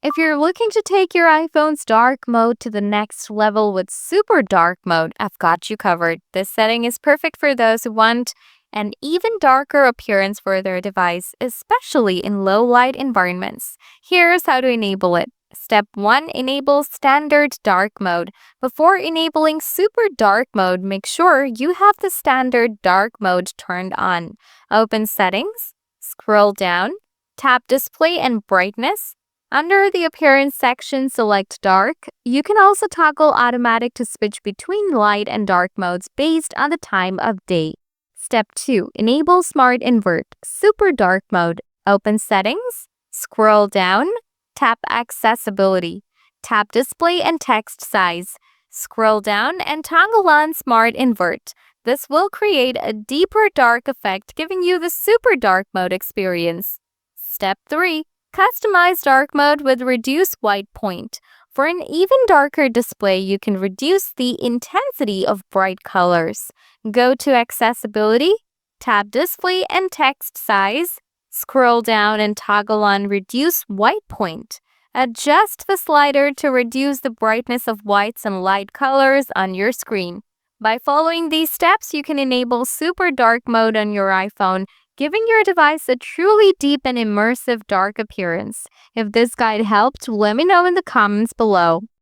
If you're looking to take your iPhone's dark mode to the next level with super dark mode, I've got you covered. This setting is perfect for those who want an even darker appearance for their device, especially in low light environments. Here's how to enable it. Step 1. Enable standard dark mode. Before enabling super dark mode, make sure you have the standard dark mode turned on. Open Settings, scroll down, tap Display and Brightness. Under the Appearance section, select Dark. You can also toggle Automatic to switch between light and dark modes based on the time of day. Step 2. Enable Smart Invert, Super Dark Mode. Open Settings, scroll down, tap Accessibility, tap Display and Text Size. Scroll down and toggle on Smart Invert. This will create a deeper dark effect, giving you the super dark mode experience. Step 3. Customize dark mode with reduce white point. For an even darker display, you can reduce the intensity of bright colors. Go to Accessibility, tap Display and Text Size, scroll down and toggle on Reduce White Point. Adjust the slider to reduce the brightness of whites and light colors on your screen. By following these steps, you can enable super dark mode on your iPhone, giving your device a truly deep and immersive dark appearance. If this guide helped, let me know in the comments below.